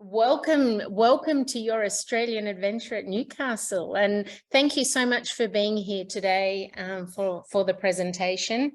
Welcome to your Australian adventure at Newcastle, and thank you so much for being here today for the presentation.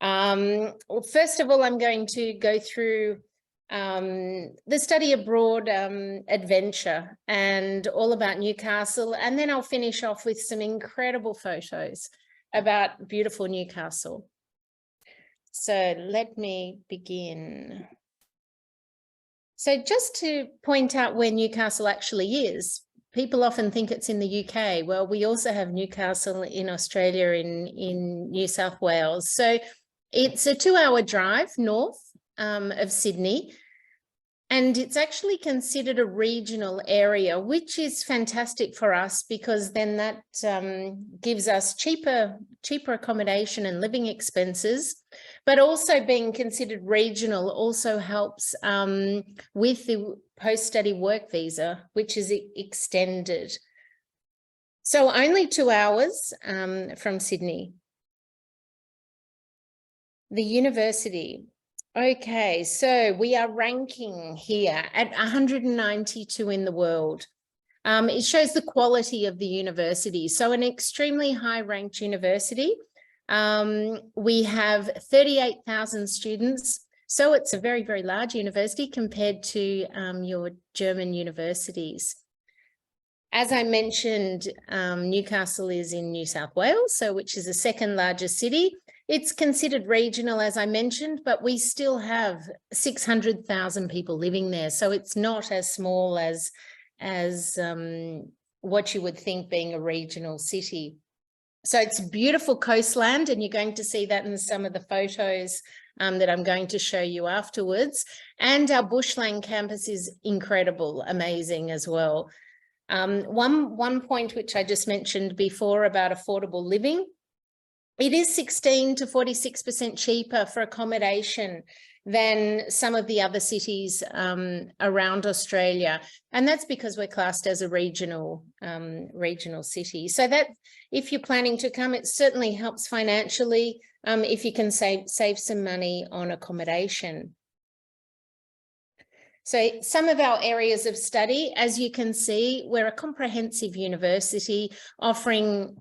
First of all, I'm going to go through the study abroad adventure and all about Newcastle, and then I'll finish off with some incredible photos about beautiful Newcastle. So let me begin. So just to point out where Newcastle actually is, people often think it's in the UK. Well, we also have Newcastle in Australia, in New South Wales. So it's a 2-hour drive north of Sydney, and it's actually considered a regional area, which is fantastic for us because then that gives us cheaper accommodation and living expenses. But also being considered regional also helps with the post-study work visa, which is extended. So only 2 hours from Sydney. The university. Okay, so we are ranking here at 192 in the world. It shows the quality of the university. So an extremely high ranked university. We have 38,000 students. So it's a very, very large university compared to your German universities. As I mentioned, Newcastle is in New South Wales, so which is the second largest city. It's considered regional, as I mentioned, but we still have 600,000 people living there. So it's not as small as what you would think being a regional city. So it's beautiful coastland, and you're going to see that in some of the photos that I'm going to show you afterwards. And our bushland campus is incredible, amazing as well. One point which I just mentioned before about affordable living, it is 16 to 46% cheaper for accommodation than some of the other cities around Australia. And that's because we're classed as a regional city. So that if you're planning to come, it certainly helps financially if you can save some money on accommodation. So some of our areas of study, as you can see, we're a comprehensive university offering,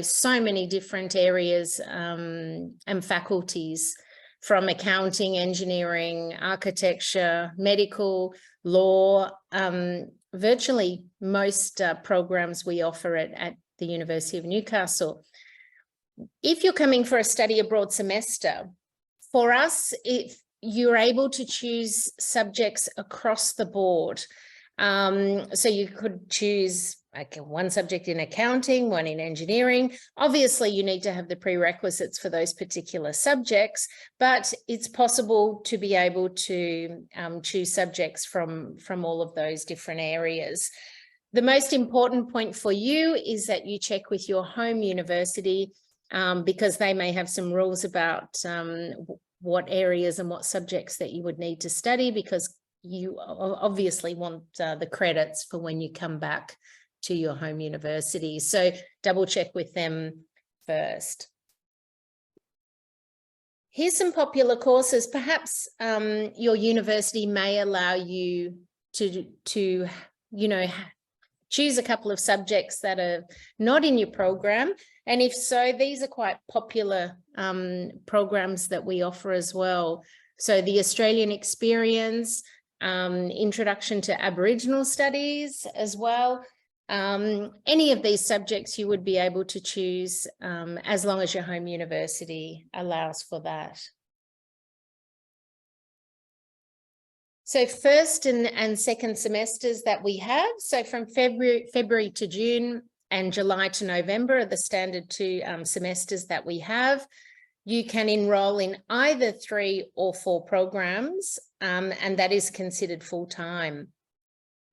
so many different areas and faculties, from accounting, engineering, architecture, medical, law, virtually most programs we offer at the University of Newcastle. If you're coming for a study abroad semester, for us, you're able to choose subjects across the board. So you could choose one subject in accounting, one in engineering. Obviously, you need to have the prerequisites for those particular subjects, but it's possible to be able to choose subjects from all of those different areas. The most important point for you is that you check with your home university because they may have some rules about what areas and what subjects that you would need to study, because you obviously want the credits for when you come back to your home university. So double check with them first. Here's some popular courses. Perhaps your university may allow you to choose a couple of subjects that are not in your program. And if so, these are quite popular programs that we offer as well. So the Australian Experience, Introduction to Aboriginal Studies as well. Any of these subjects you would be able to choose as long as your home university allows for that. So first and second semesters that we have, so from February to June and July to November are the standard 2 semesters that we have. You can enroll in either 3 or 4 programs, and that is considered full-time.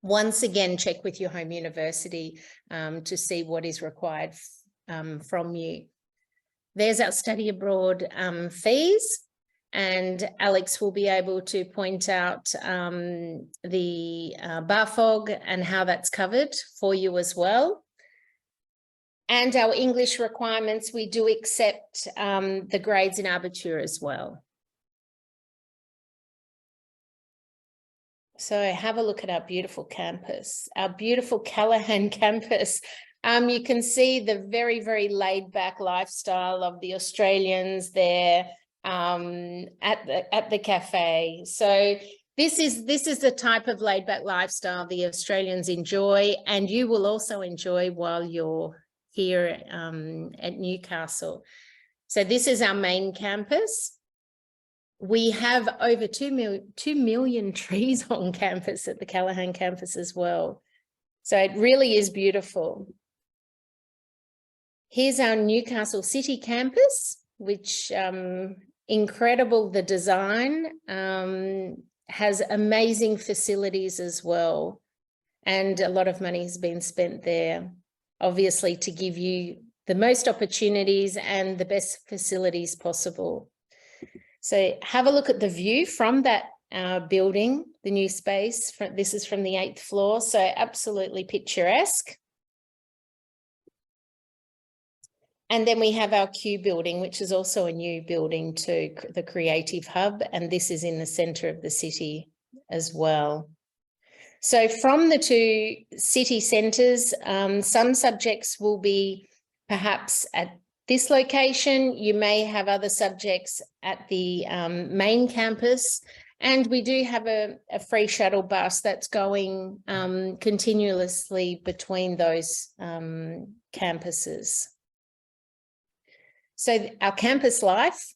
Once again, check with your home university to see what is required from you. There's our study abroad fees. And Alex will be able to point out the BAföG and how that's covered for you as well. And our English requirements, we do accept the grades in Abitur as well. So have a look at our beautiful campus, our beautiful Callaghan campus. You can see the very, very laid back lifestyle of the Australians there at the cafe. So this is the type of laid back lifestyle the Australians enjoy, and you will also enjoy while you're here at Newcastle. So this is our main campus. We have over 2 million trees on campus at the Callaghan campus as well. So it really is beautiful. Here's our Newcastle City campus, which incredible, the design, has amazing facilities as well. And a lot of money has been spent there, obviously, to give you the most opportunities and the best facilities possible. So have a look at the view from that building, the new space. This is from the 8th floor, so absolutely picturesque. And then we have our Q building, which is also a new building to the Creative Hub, and this is in the centre of the city as well. So from the two city centres, some subjects will be perhaps at this location. You may have other subjects at the main campus, and we do have a free shuttle bus that's going continuously between those campuses. So our campus life,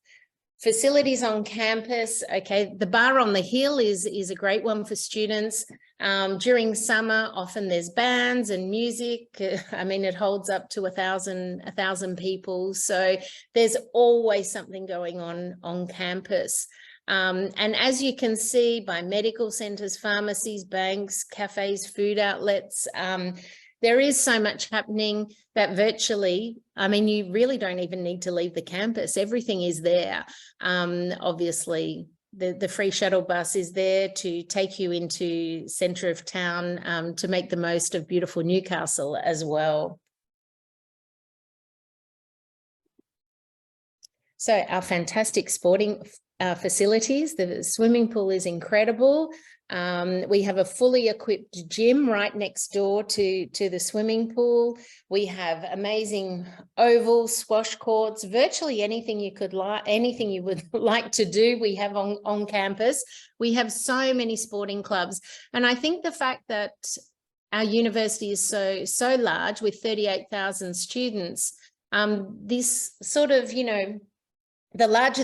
facilities on campus. Okay, the bar on the hill is a great one for students. During summer, often there's bands and music. I mean, it holds up to 1,000 people. So there's always something going on campus. And as you can see, by medical centres, pharmacies, banks, cafes, food outlets, there is so much happening that virtually, I mean, you really don't even need to leave the campus. Everything is there. Obviously, the free shuttle bus is there to take you into centre of town to make the most of beautiful Newcastle as well. So our fantastic sporting facilities, the swimming pool is incredible. We have a fully equipped gym right next door to the swimming pool. We have amazing ovals, squash courts, virtually anything you could like, anything you would like to do, we have on campus. We have so many sporting clubs. And I think the fact that our university is so large with 38,000 students, this sort of, you know, the larger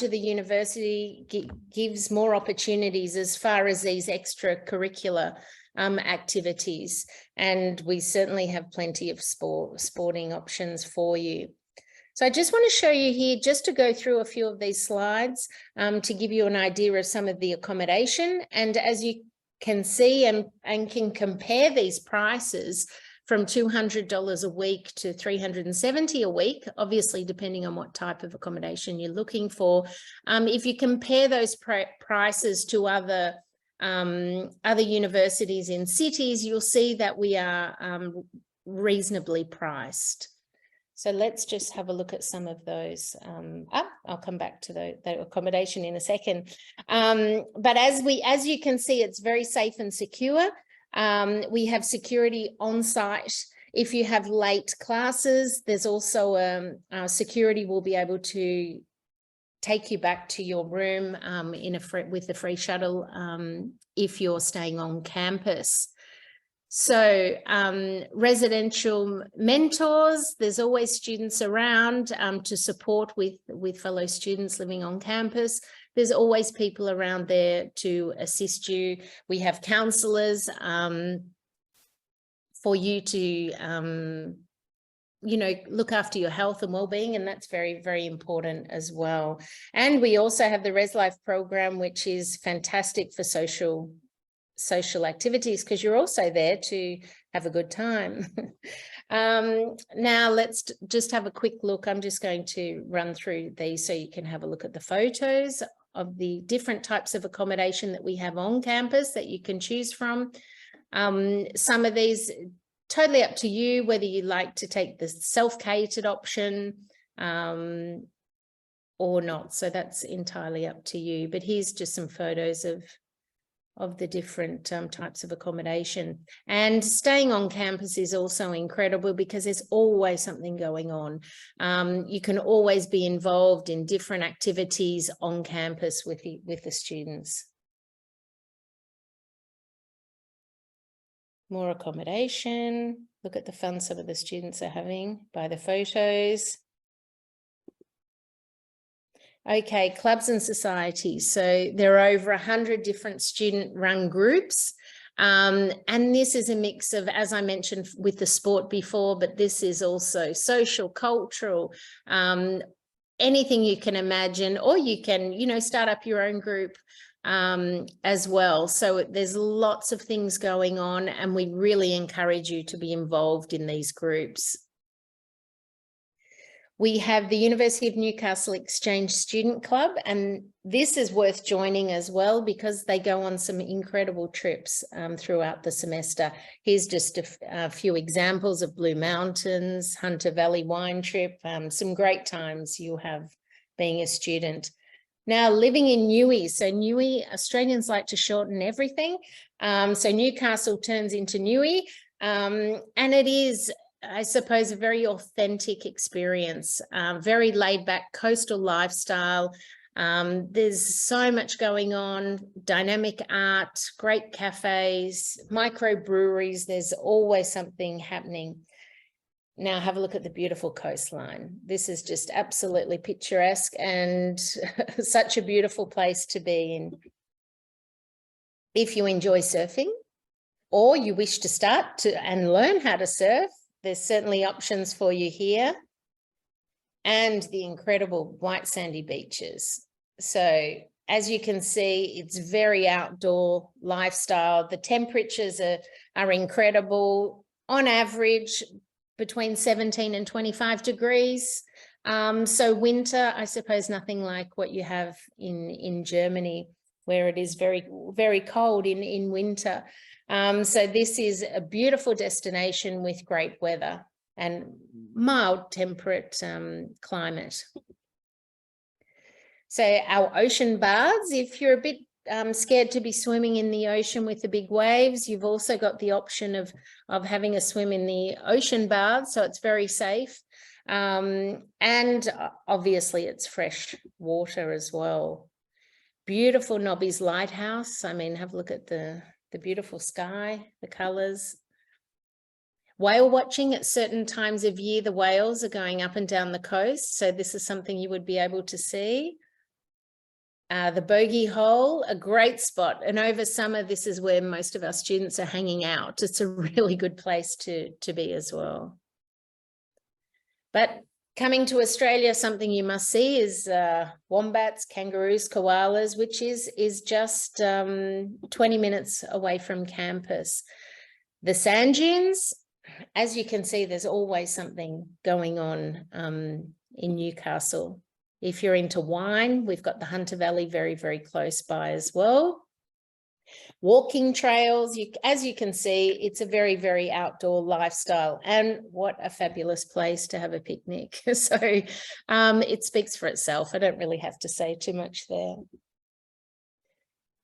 the university gives more opportunities as far as these extracurricular activities, and we certainly have plenty of sporting options for you. So I just want to show you here, just to go through a few of these slides to give you an idea of some of the accommodation, and as you can see and can compare these prices from $200 a week to $370 a week, obviously depending on what type of accommodation you're looking for. If you compare those prices to other universities in cities, you'll see that we are reasonably priced. So let's just have a look at some of those. I'll come back to the accommodation in a second. But as you can see, it's very safe and secure. We have security on site. If you have late classes, there's also security will be able to take you back to your room with the free shuttle if you're staying on campus. So residential mentors, there's always students around to support with fellow students living on campus. There's always people around there to assist you. We have counsellors for you to, you know, look after your health and well-being, and that's very, very important as well. And we also have the Res Life program, which is fantastic for social activities, because you're also there to have a good time. Now let's just have a quick look. I'm just going to run through these so you can have a look at the photos of the different types of accommodation that we have on campus that you can choose from. Some of these, totally up to you whether you like to take the self-catered option or not. So that's entirely up to you. But here's just some photos of the different types of accommodation. And staying on campus is also incredible because there's always something going on. You can always be involved in different activities on campus with the students. More accommodation. Look at the fun some of the students are having by the photos. Okay, clubs and societies. So there are over 100 different student-run groups. And this is a mix of, as I mentioned with the sport before, but this is also social, cultural, anything you can imagine, or you can, you know, start up your own group as well. So there's lots of things going on, and we really encourage you to be involved in these groups. We have the University of Newcastle Exchange Student Club, and this is worth joining as well because they go on some incredible trips throughout the semester. Here's just a few examples of Blue Mountains, Hunter Valley wine trip, some great times you'll have being a student. Now, living in Newey. So Newey, Australians like to shorten everything. So Newcastle turns into Newey, and it is, I suppose, a very authentic experience, very laid back coastal lifestyle. There's so much going on, dynamic art, great cafes, microbreweries. There's always something happening. Now have a look at the beautiful coastline. This is just absolutely picturesque and such a beautiful place to be in. If you enjoy surfing or you wish to start and learn how to surf, there's certainly options for you here, and the incredible white sandy beaches. So as you can see, it's very outdoor lifestyle. The temperatures are incredible. On average, between 17 and 25 degrees. So winter, I suppose nothing like what you have in Germany, where it is very, very cold in winter. So this is a beautiful destination with great weather and mild temperate climate. So our ocean baths, if you're a bit scared to be swimming in the ocean with the big waves, you've also got the option of having a swim in the ocean bath, so it's very safe. And obviously it's fresh water as well. Beautiful Nobby's Lighthouse. I mean, have a look at the beautiful sky, the colours. Whale watching at certain times of year, the whales are going up and down the coast, so this is something you would be able to see. The Bogey Hole, a great spot, and over summer this is where most of our students are hanging out. It's a really good place to be as well. But coming to Australia, something you must see is wombats, kangaroos, koalas, which is just 20 minutes away from campus. The sand dunes, as you can see, there's always something going on in Newcastle. If you're into wine, we've got the Hunter Valley very, very close by as well. Walking trails, as you can see, it's a very, very outdoor lifestyle, and what a fabulous place to have a picnic. So it speaks for itself. I don't really have to say too much there.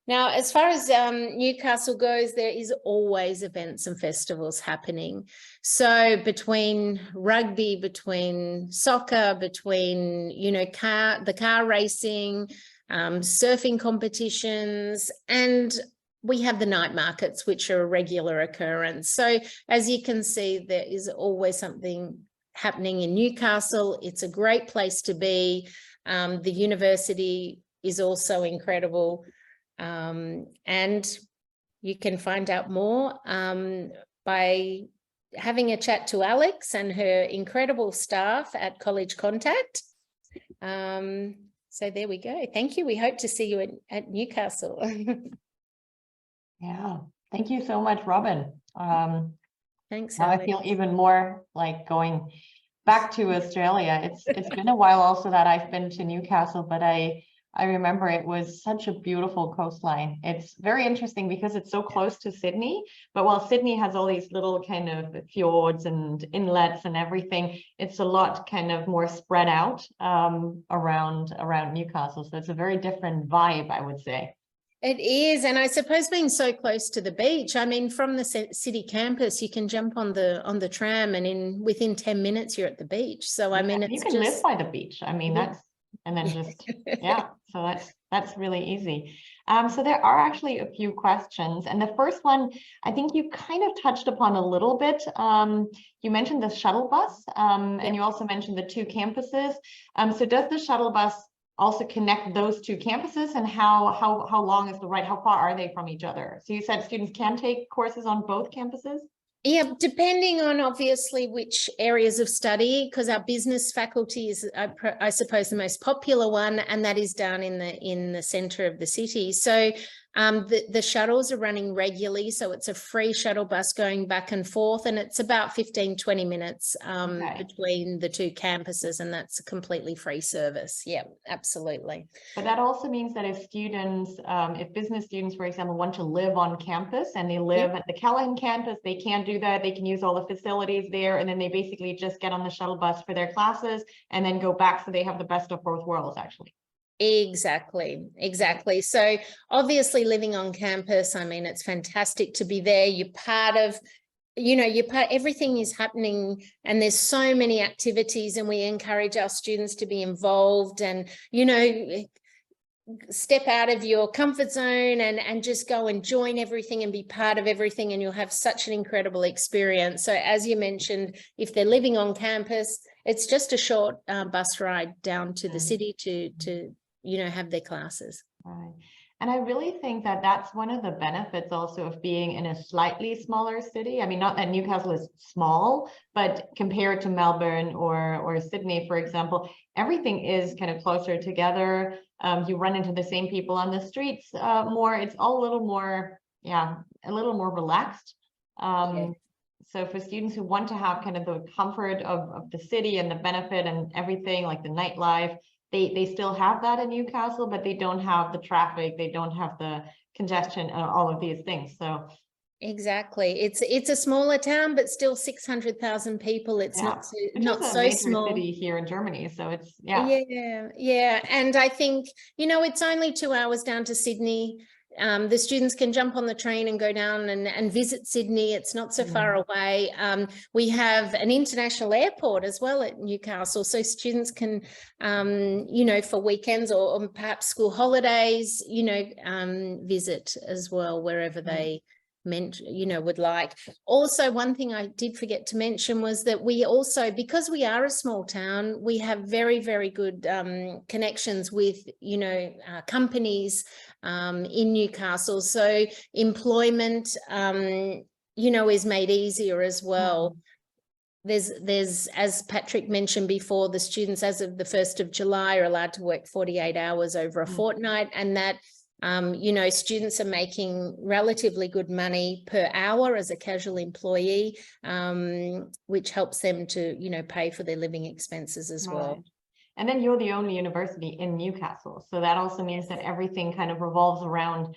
Now, as far as Newcastle goes, there is always events and festivals happening. So between rugby, between soccer, between, you know, the car racing, surfing competitions, and we have the night markets, which are a regular occurrence. So as you can see, there is always something happening in Newcastle. It's a great place to be. The university is also incredible. And you can find out more by having a chat to Alex and her incredible staff at College Contact. So there we go. Thank you. We hope to see you at Newcastle. Yeah, thank you so much, Robin. Thanks. Now I feel even more like going back to Australia. It's been a while also that I've been to Newcastle, but I remember it was such a beautiful coastline. It's very interesting because it's so close to Sydney, but while Sydney has all these little kind of fjords and inlets and everything, it's a lot kind of more spread out around Newcastle. So it's a very different vibe, I would say. It is, and I suppose being so close to the beach, I mean, from the city campus, you can jump on the tram, and within 10 minutes you're at the beach. So I mean, you it's can just live by the beach. I mean, Yeah. that's, and then just, yeah, so that's really easy. So there are actually a few questions, and the first one, I think you kind of touched upon a little bit. You mentioned the shuttle bus, and you also mentioned the two campuses. So does the shuttle bus also connect those two campuses, and how long is the ride? How far are they from each other? So you said students can take courses on both campuses? Yeah, depending on obviously which areas of study, because our business faculty is, I suppose, the most popular one, and that is down in the centre of the city. So the shuttles are running regularly, so it's a free shuttle bus going back and forth, and it's about 15-20 minutes between the two campuses, and that's a completely free service. Yeah, absolutely. But that also means that if students, if business students, for example, want to live on campus and they live at the Callahan campus, they can do that. They can use all the facilities there, and then they basically just get on the shuttle bus for their classes and then go back. So they have the bbest of both worlds, actually. Exactly. So obviously living on campus, I mean, it's fantastic to be there. You're part of, everything is happening, and there's so many activities, and we encourage our students to be involved and, step out of your comfort zone and just go and join everything and be part of everything, and you'll have such an incredible experience. So as you mentioned, if they're living on campus, it's just a short bus ride down to the city to have their classes. Right. And I really think that that's one of the benefits also of being in a slightly smaller city. I mean, not that Newcastle is small, but compared to Melbourne or Sydney, for example, everything is kind of closer together. You run into the same people on the streets more. It's all a little more, a little more relaxed. So for students who want to have kind of the comfort of the city and the benefit and everything, like the nightlife, they still have that in Newcastle, but they don't have the traffic, they don't have the congestion and all of these things. So exactly, it's a smaller town, but still 600,000 people. It's not so major small city here in Germany. So it's and I think it's only 2 hours down to Sydney. The students can jump on the train and go down and visit Sydney. It's not so far away. We have an international airport as well at Newcastle, so students can, for weekends or perhaps school holidays, visit as well wherever they would like. Also, one thing I did forget to mention was that we also, because we are a small town, we have very, very good connections with, companies in Newcastle. So employment, is made easier as well. There's, as Patrick mentioned before, the students as of the 1st of July are allowed to work 48 hours over a fortnight, and that students are making relatively good money per hour as a casual employee, which helps them to, pay for their living expenses as well. And then you're the only university in Newcastle. So that also means that everything kind of revolves around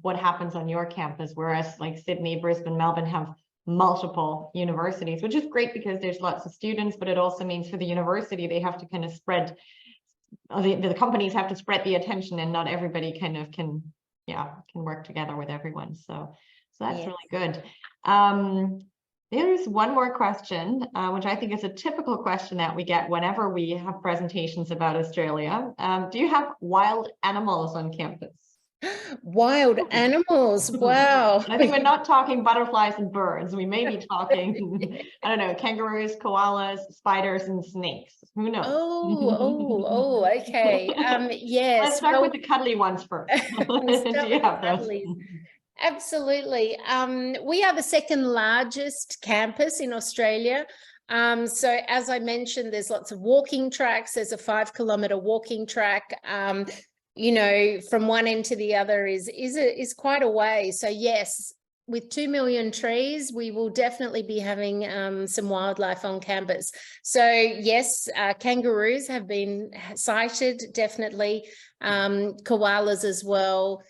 what happens on your campus, whereas like Sydney, Brisbane, Melbourne have multiple universities, which is great because there's lots of students, but it also means for the university, they have to kind of spread the companies have to spread the attention, and not everybody kind of can work together with everyone. So that's really good. There's one more question, which I think is a typical question that we get whenever we have presentations about Australia. Do you have wild animals on campus? Wild animals, wow. I think we're not talking butterflies and birds. We may be talking, I don't know, kangaroos, koalas, spiders, and snakes. Who knows? Okay. Yes. Let's start with the cuddly ones first. Do you have those? Absolutely. We are the second largest campus in Australia. So as I mentioned, there's lots of walking tracks. There's a 5-kilometre walking track. From one end to the other is quite a way. So yes, with 2 million trees, we will definitely be having some wildlife on campus. So yes, kangaroos have been sighted, definitely, koalas as well.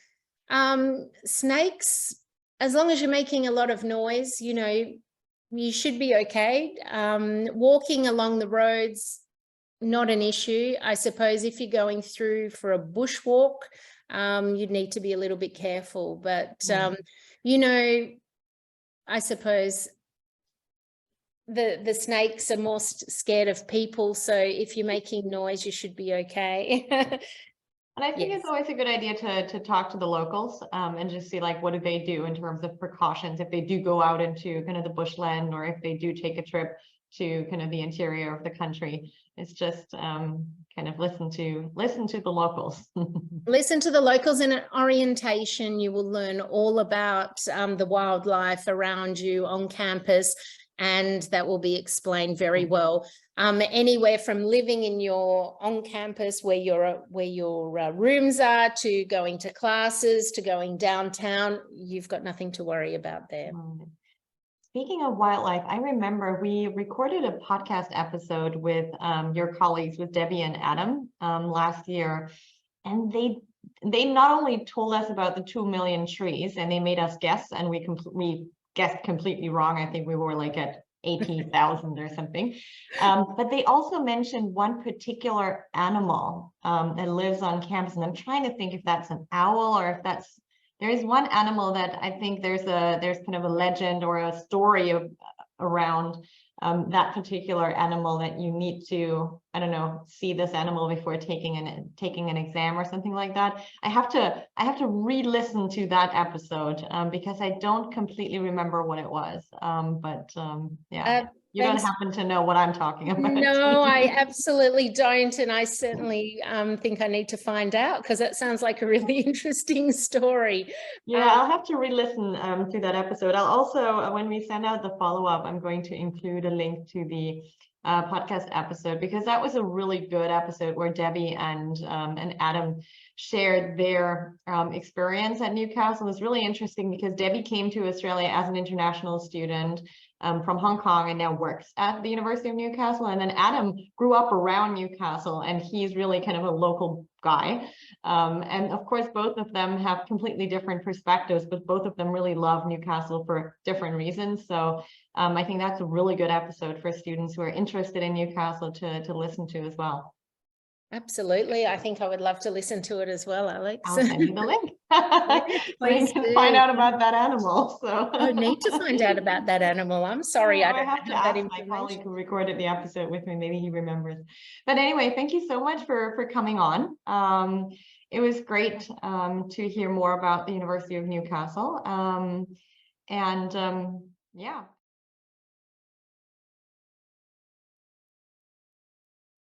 Snakes, as long as you're making a lot of noise, you should be okay. Walking along the roads, not an issue. I suppose if you're going through for a bushwalk, you'd need to be a little bit careful. But, you know, I suppose the snakes are more scared of people. So if you're making noise, you should be okay. And I think it's always a good idea to talk to the locals and just see like, what do they do in terms of precautions if they do go out into kind of the bushland, or if they do take a trip to kind of the interior of the country. It's just kind of listen to the locals. Listen to the locals. In an orientation, you will learn all about the wildlife around you on campus, and that will be explained very well. Anywhere from living in your on campus where your rooms are, to going to classes, to going downtown, you've got nothing to worry about there. Speaking of wildlife, I remember we recorded a podcast episode with your colleagues, with Debbie and Adam, last year, and they not only told us about the 2 million trees, and they made us guess, and we guessed completely wrong. I think we were like at 80,000 or something. But they also mentioned one particular animal that lives on campus, and I'm trying to think if that's an owl, or if there is one animal that I think there's kind of a legend or a story around that particular animal, that you need to, I don't know, see this animal before taking an exam or something like that. I have to re-listen to that episode because I don't completely remember what it was. Yeah. You don't happen to know what I'm talking about? No, I absolutely don't. And I certainly think I need to find out, because that sounds like a really interesting story. Yeah, I'll have to re-listen to that episode. I'll also, when we send out the follow-up, I'm going to include a link to the podcast episode, because that was a really good episode where Debbie and Adam shared their experience at Newcastle. It was really interesting because Debbie came to Australia as an international student from Hong Kong, and now works at the University of Newcastle. And then Adam grew up around Newcastle, and he's really kind of a local guy. And of course, both of them have completely different perspectives, but both of them really love Newcastle for different reasons. So I think that's a really good episode for students who are interested in Newcastle to listen to as well. Absolutely. I think I would love to listen to it as well, Alex. I'll send you the link. So you can do. find out about that animal. So I need to find out about that animal. I'm sorry, I don't have to have that ask my colleague who recorded the episode with me. Maybe he remembers. But anyway, thank you so much for coming on. It was great to hear more about the University of Newcastle. Yeah.